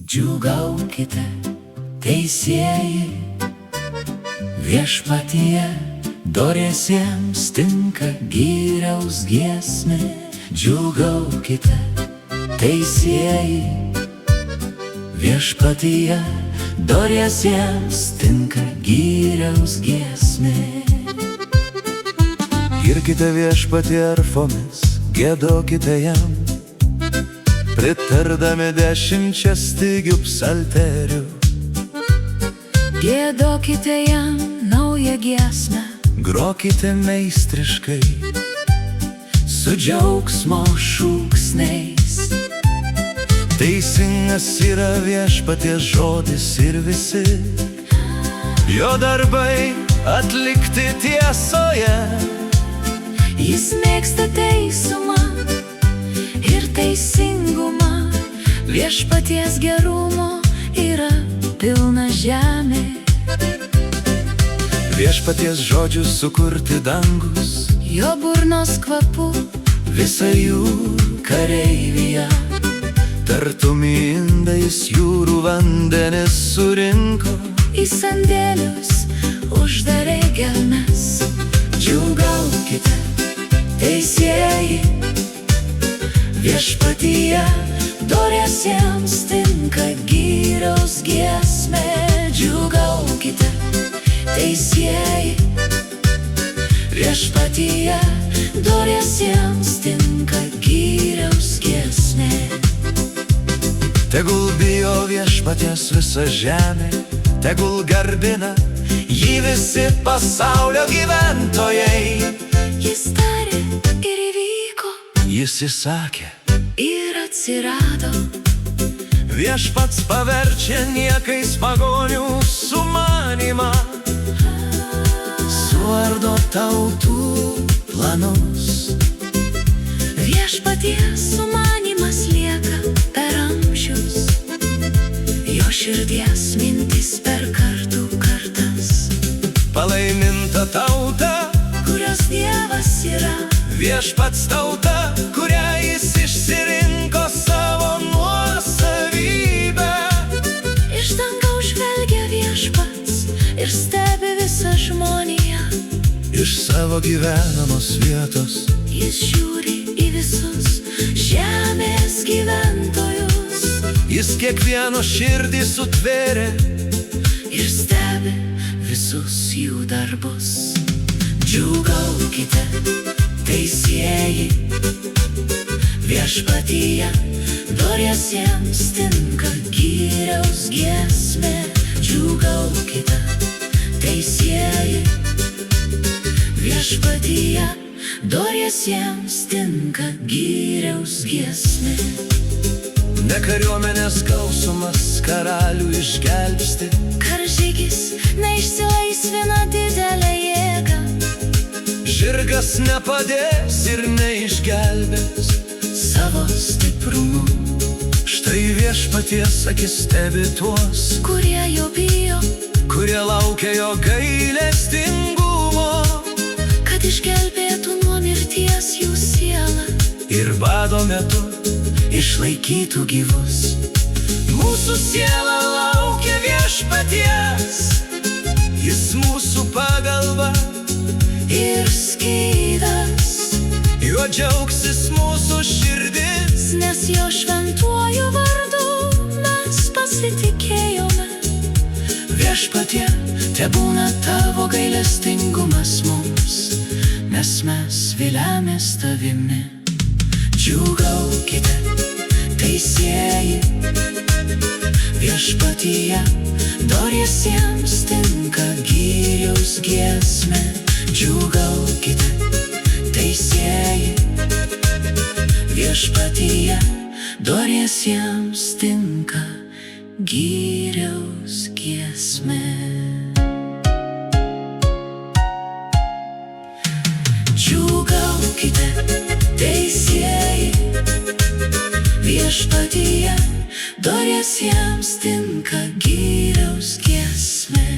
Džiūgaukite, teisieji, viešpatyje doriesiems tinka gyriaus giesmė. Džiūgaukite, teisieji, viešpatyje doriesiems tinka gyriaus giesmė. Girkite viešpatį arfomis, giedokite jam, pritardami 10 stygių psalterių. Giedokite jam naują giesmę, Grokite meistriškai, su džiaugsmo šūksniais. teisingas yra viešpaties žodis ir visi jo darbai atlikti tiesoje. Jis mėgsta teisumą ir teisingumą, viešpaties gerumo yra pilna žemė. Viešpaties žodžių sukurti dangus, Jo burnos kvapu visa jų kareivija. Tartum į indą jis jūrų vandenis surinko, į sandėlius uždarė gelmes. Džiūgaukite, teisieji, viešpatyje doriesiems tinka gyriaus giesmė. Džiūgaukite, teisieji, viešpatyje doriesiems tinka gyriaus giesmė. tegul bijo viešpaties visa žemė, tegul garbina jį visi pasaulio gyventojai. Jis tarė ir įvyko, Jis įsakė, ir atsirado. viešpats paverčia niekais pagonių sumanimą, suardo tautų planus. Viešpaties sumanymas lieka per amžius, jo širdies mintis per kartų kartas. Palaiminta tauta, Kurios Dievas yra, viešpats tauta, kurią jis išsirinko savo nuosavybę. iš dangaus žvelgia viešpats ir stebi visą žmoniją. Iš savo gyvenamos vietos Jis žiūri į visus žemės gyventojus jis kiekvieno širdį sutvėrė. ir stebi visus jų darbus. Džiūgaukite, teisieji, viešpatyje doriesiems tinka gyriaus giesmė. Džiūgaukite, teisieji, viešpatyje doriesiems tinka gyriaus giesmė. Ne kariuomenės gausumas karalių išgelbsti, Karžygis neišsilaisvina didelę jėgą, žirgas nepadės ir neišgelbės savo stiprumu. Štai viešpaties akis stebi tuos, Kurie jo bijo, kurie laukia jo gailestingumo, kad išgelbėtų nuo mirties jų sielą, ir bado metu išlaikytų gyvus. mūsų siela laukia viešpaties, jis mūsų pagalba Ir skydas, juo džiaugsis mūsų širdis. nes jo šventuoju vardu mes pasitikėjome. Viešpatie, tebūna tavo gailestingumas mums, nes mes viliamės tavimi. Džiūgaukite, teisieji, viešpatyje doriesiems tinka gyriaus giesmė. Džiūgaukite, teisieji, viešpatyje doriesiems tinka gyriaus giesmė. Džiūgaukite, teisieji, viešpatyje doriesiems tinka gyriaus giesmė.